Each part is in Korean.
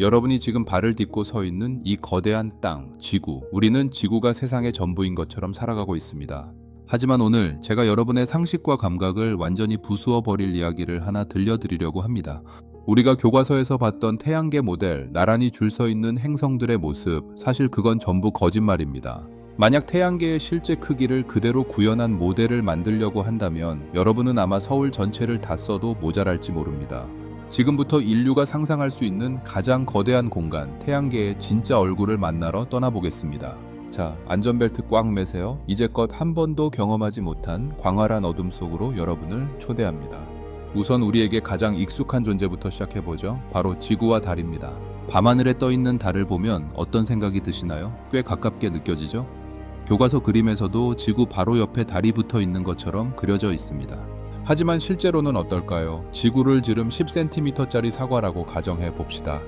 여러분이 지금 발을 딛고 서 있는 이 거대한 땅, 지구. 우리는 지구가 세상의 전부인 것처럼 살아가고 있습니다. 하지만 오늘 제가 여러분의 상식과 감각을 완전히 부수어 버릴 이야기를 하나 들려드리려고 합니다. 우리가 교과서에서 봤던 태양계 모델, 나란히 줄 서 있는 행성들의 모습, 사실 그건 전부 거짓말입니다. 만약 태양계의 실제 크기를 그대로 구현한 모델을 만들려고 한다면 여러분은 아마 서울 전체를 다 써도 모자랄지 모릅니다. 지금부터 인류가 상상할 수 있는 가장 거대한 공간, 태양계의 진짜 얼굴을 만나러 떠나보겠습니다. 자, 안전벨트 꽉 매세요. 이제껏 한 번도 경험하지 못한 광활한 어둠 속으로 여러분을 초대합니다. 우선 우리에게 가장 익숙한 존재부터 시작해보죠. 바로 지구와 달입니다. 밤하늘에 떠있는 달을 보면 어떤 생각이 드시나요? 꽤 가깝게 느껴지죠? 교과서 그림에서도 지구 바로 옆에 달이 붙어 있는 것처럼 그려져 있습니다. 하지만 실제로는 어떨까요? 지구를 지름 10cm짜리 사과라고 가정해 봅시다.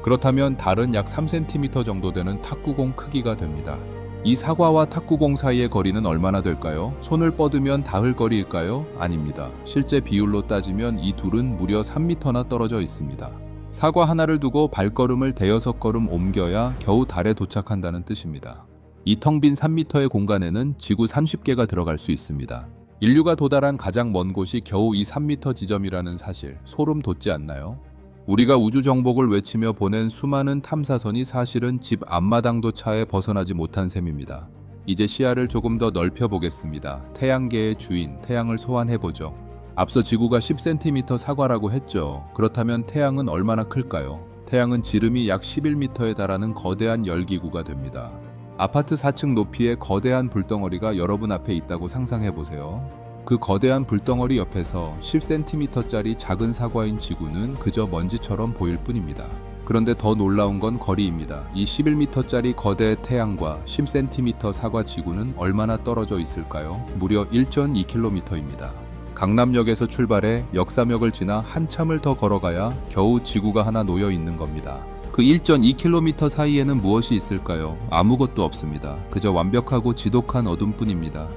그렇다면 달은 약 3cm 정도 되는 탁구공 크기가 됩니다. 이 사과와 탁구공 사이의 거리는 얼마나 될까요? 손을 뻗으면 닿을 거리일까요? 아닙니다. 실제 비율로 따지면 이 둘은 무려 3m나 떨어져 있습니다. 사과 하나를 두고 발걸음을 대여섯 걸음 옮겨야 겨우 달에 도착한다는 뜻입니다. 이 텅 빈 3m의 공간에는 지구 30개가 들어갈 수 있습니다. 인류가 도달한 가장 먼 곳이 겨우 이 3m 지점이라는 사실, 소름 돋지 않나요? 우리가 우주 정복을 외치며 보낸 수많은 탐사선이 사실은 집 앞마당도 차에 벗어나지 못한 셈입니다. 이제 시야를 조금 더 넓혀보겠습니다. 태양계의 주인, 태양을 소환해보죠. 앞서 지구가 10cm 사과라고 했죠. 그렇다면 태양은 얼마나 클까요? 태양은 지름이 약 11m에 달하는 거대한 열기구가 됩니다. 아파트 4층 높이의 거대한 불덩어리가 여러분 앞에 있다고 상상해보세요. 그 거대한 불덩어리 옆에서 10cm짜리 작은 사과인 지구는 그저 먼지처럼 보일 뿐입니다. 그런데 더 놀라운 건 거리입니다. 이 11m짜리 거대 태양과 10cm 사과 지구는 얼마나 떨어져 있을까요? 무려 1.2km입니다. 강남역에서 출발해 역삼역을 지나 한참을 더 걸어가야 겨우 지구가 하나 놓여 있는 겁니다. 그 1.2km 사이에는 무엇이 있을까요? 아무것도 없습니다. 그저 완벽하고 지독한 어둠뿐입니다.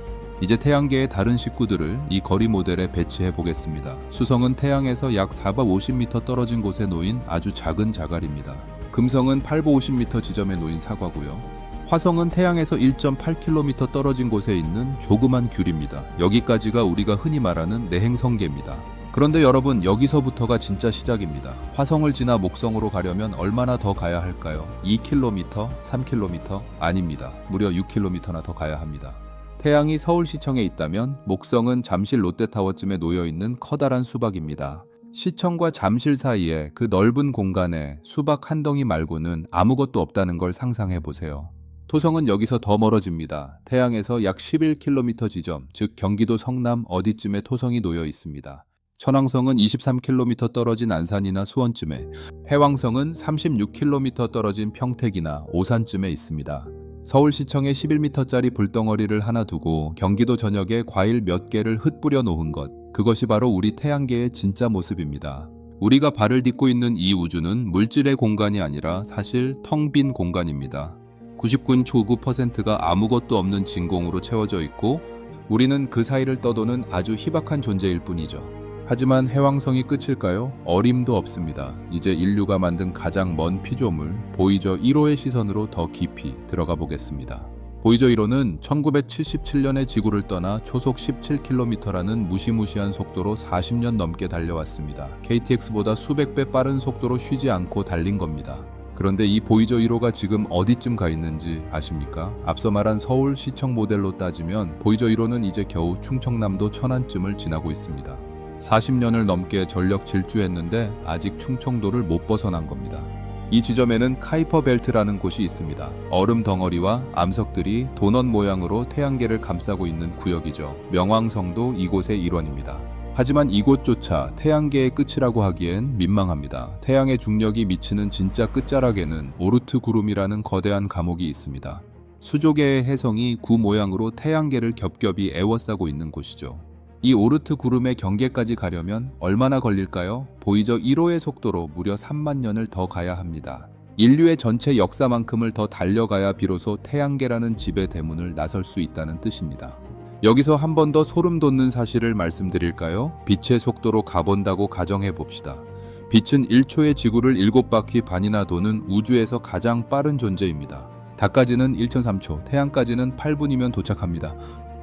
이제 태양계의 다른 식구들을 이 거리 모델에 배치해 보겠습니다. 수성은 태양에서 약 450m 떨어진 곳에 놓인 아주 작은 자갈입니다. 금성은 850m 지점에 놓인 사과고요. 화성은 태양에서 1.8km 떨어진 곳에 있는 조그만 귤입니다. 여기까지가 우리가 흔히 말하는 내행성계입니다. 그런데 여러분, 여기서부터가 진짜 시작입니다. 화성을 지나 목성으로 가려면 얼마나 더 가야 할까요? 2km? 3km? 아닙니다. 무려 6km나 더 가야 합니다. 태양이 서울시청에 있다면 목성은 잠실 롯데타워쯤에 놓여있는 커다란 수박입니다. 시청과 잠실 사이에 그 넓은 공간에 수박 한 덩이 말고는 아무것도 없다는 걸 상상해보세요. 토성은 여기서 더 멀어집니다. 태양에서 약 11km 지점, 즉 경기도 성남 어디쯤에 토성이 놓여 있습니다. 천왕성은 23km 떨어진 안산이나 수원쯤에, 해왕성은 36km 떨어진 평택이나 오산쯤에 있습니다. 서울시청에 11m짜리 불덩어리를 하나 두고 경기도 전역에 과일 몇 개를 흩뿌려 놓은 것, 그것이 바로 우리 태양계의 진짜 모습입니다. 우리가 발을 딛고 있는 이 우주는 물질의 공간이 아니라 사실 텅 빈 공간입니다. 99.9%가 아무것도 없는 진공으로 채워져 있고 우리는 그 사이를 떠도는 아주 희박한 존재일 뿐이죠. 하지만 해왕성이 끝일까요? 어림도 없습니다. 이제 인류가 만든 가장 먼 피조물 보이저 1호의 시선으로 더 깊이 들어가 보겠습니다. 보이저 1호는 1977년에 지구를 떠나 초속 17km라는 무시무시한 속도로 40년 넘게 달려왔습니다. KTX보다 수백 배 빠른 속도로 쉬지 않고 달린 겁니다. 그런데 이 보이저 1호가 지금 어디쯤 가 있는지 아십니까? 앞서 말한 서울 시청 모델로 따지면 보이저 1호는 이제 겨우 충청남도 천안쯤을 지나고 있습니다. 40년을 넘게 전력 질주했는데 아직 충청도를 못 벗어난 겁니다. 이 지점에는 카이퍼 벨트라는 곳이 있습니다. 얼음 덩어리와 암석들이 도넛 모양으로 태양계를 감싸고 있는 구역이죠. 명왕성도 이곳의 일원입니다. 하지만 이곳조차 태양계의 끝이라고 하기엔 민망합니다. 태양의 중력이 미치는 진짜 끝자락에는 오르트 구름이라는 거대한 감옥이 있습니다. 수조개의 혜성이 구 모양으로 태양계를 겹겹이 에워싸고 있는 곳이죠. 이 오르트 구름의 경계까지 가려면 얼마나 걸릴까요? 보이저 1호의 속도로 무려 3만 년을 더 가야 합니다. 인류의 전체 역사만큼을 더 달려가야 비로소 태양계라는 집의 대문을 나설 수 있다는 뜻입니다. 여기서 한 번 더 소름 돋는 사실을 말씀드릴까요? 빛의 속도로 가본다고 가정해 봅시다. 빛은 1초에 지구를 7바퀴 반이나 도는 우주에서 가장 빠른 존재입니다. 달까지는 1.3초, 태양까지는 8분이면 도착합니다.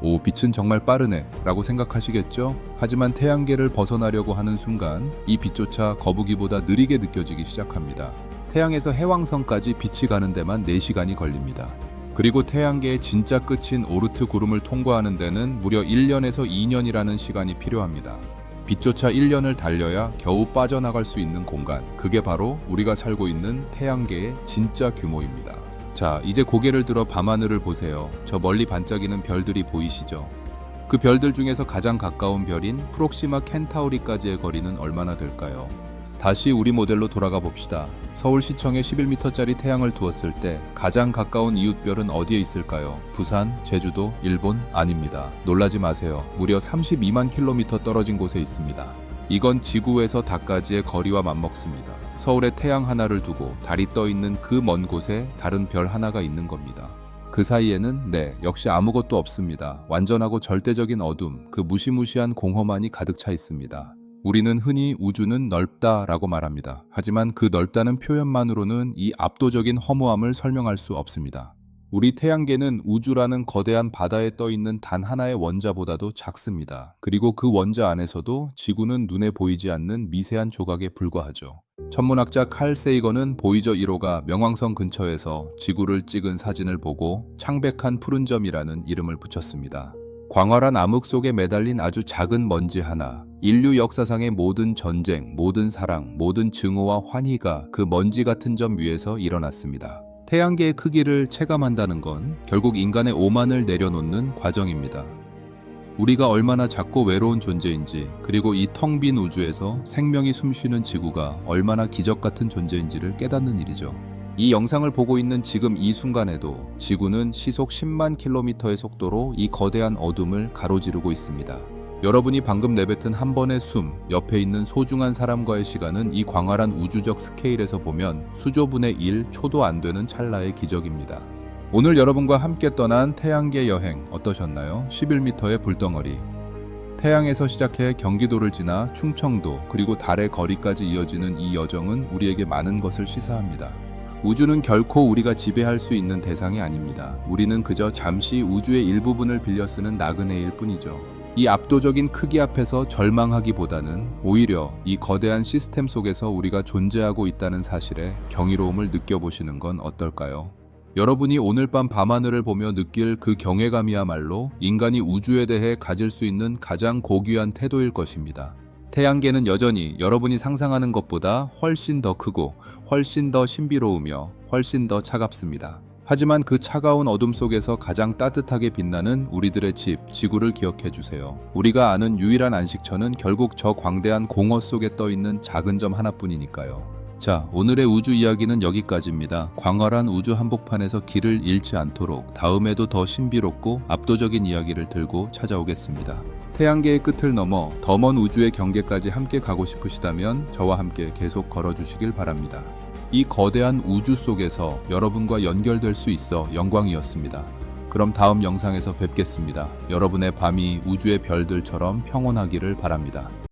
오, 빛은 정말 빠르네 라고 생각하시겠죠? 하지만 태양계를 벗어나려고 하는 순간 이 빛조차 거북이보다 느리게 느껴지기 시작합니다. 태양에서 해왕성까지 빛이 가는 데만 4시간이 걸립니다. 그리고 태양계의 진짜 끝인 오르트 구름을 통과하는 데는 무려 1년에서 2년이라는 시간이 필요합니다. 빛조차 1년을 달려야 겨우 빠져나갈 수 있는 공간, 그게 바로 우리가 살고 있는 태양계의 진짜 규모입니다. 자, 이제 고개를 들어 밤하늘을 보세요. 저 멀리 반짝이는 별들이 보이시죠? 그 별들 중에서 가장 가까운 별인 프록시마 켄타우리까지의 거리는 얼마나 될까요? 다시 우리 모델로 돌아가 봅시다. 서울시청에 11m짜리 태양을 두었을 때 가장 가까운 이웃별은 어디에 있을까요? 부산, 제주도, 일본? 아닙니다. 놀라지 마세요. 무려 32만 킬로미터 떨어진 곳에 있습니다. 이건 지구에서 달까지의 거리와 맞먹습니다. 서울에 태양 하나를 두고 달이 떠 있는 그 먼 곳에 다른 별 하나가 있는 겁니다. 그 사이에는 역시 아무것도 없습니다. 완전하고 절대적인 어둠, 그 무시무시한 공허만이 가득 차 있습니다. 우리는 흔히 우주는 넓다라고 말합니다. 하지만 그 넓다는 표현만으로는 이 압도적인 허무함을 설명할 수 없습니다. 우리 태양계는 우주라는 거대한 바다에 떠 있는 단 하나의 원자보다도 작습니다. 그리고 그 원자 안에서도 지구는 눈에 보이지 않는 미세한 조각에 불과하죠. 천문학자 칼 세이건은 보이저 1호가 명왕성 근처에서 지구를 찍은 사진을 보고 창백한 푸른 점이라는 이름을 붙였습니다. 광활한 암흑 속에 매달린 아주 작은 먼지 하나, 인류 역사상의 모든 전쟁, 모든 사랑, 모든 증오와 환희가 그 먼지 같은 점 위에서 일어났습니다. 태양계의 크기를 체감한다는 건 결국 인간의 오만을 내려놓는 과정입니다. 우리가 얼마나 작고 외로운 존재인지, 그리고 이 텅 빈 우주에서 생명이 숨쉬는 지구가 얼마나 기적 같은 존재인지를 깨닫는 일이죠. 이 영상을 보고 있는 지금 이 순간에도 지구는 시속 10만 킬로미터의 속도로 이 거대한 어둠을 가로지르고 있습니다. 여러분이 방금 내뱉은 한 번의 숨, 옆에 있는 소중한 사람과의 시간은 이 광활한 우주적 스케일에서 보면 수조분의 1 초도 안 되는 찰나의 기적입니다. 오늘 여러분과 함께 떠난 태양계 여행 어떠셨나요? 11m의 불덩어리. 태양에서 시작해 경기도를 지나 충청도 그리고 달의 거리까지 이어지는 이 여정은 우리에게 많은 것을 시사합니다. 우주는 결코 우리가 지배할 수 있는 대상이 아닙니다. 우리는 그저 잠시 우주의 일부분을 빌려 쓰는 나그네일 뿐이죠. 이 압도적인 크기 앞에서 절망하기보다는 오히려 이 거대한 시스템 속에서 우리가 존재하고 있다는 사실에 경이로움을 느껴보시는 건 어떨까요? 여러분이 오늘 밤 밤하늘을 보며 느낄 그 경외감이야말로 인간이 우주에 대해 가질 수 있는 가장 고귀한 태도일 것입니다. 태양계는 여전히 여러분이 상상하는 것보다 훨씬 더 크고 훨씬 더 신비로우며 훨씬 더 차갑습니다. 하지만 그 차가운 어둠 속에서 가장 따뜻하게 빛나는 우리들의 집, 지구를 기억해 주세요. 우리가 아는 유일한 안식처는 결국 저 광대한 공허 속에 떠 있는 작은 점 하나뿐이니까요. 자, 오늘의 우주 이야기는 여기까지입니다. 광활한 우주 한복판에서 길을 잃지 않도록 다음에도 더 신비롭고 압도적인 이야기를 들고 찾아오겠습니다. 태양계의 끝을 넘어 더 먼 우주의 경계까지 함께 가고 싶으시다면 저와 함께 계속 걸어주시길 바랍니다. 이 거대한 우주 속에서 여러분과 연결될 수 있어 영광이었습니다. 그럼 다음 영상에서 뵙겠습니다. 여러분의 밤이 우주의 별들처럼 평온하기를 바랍니다.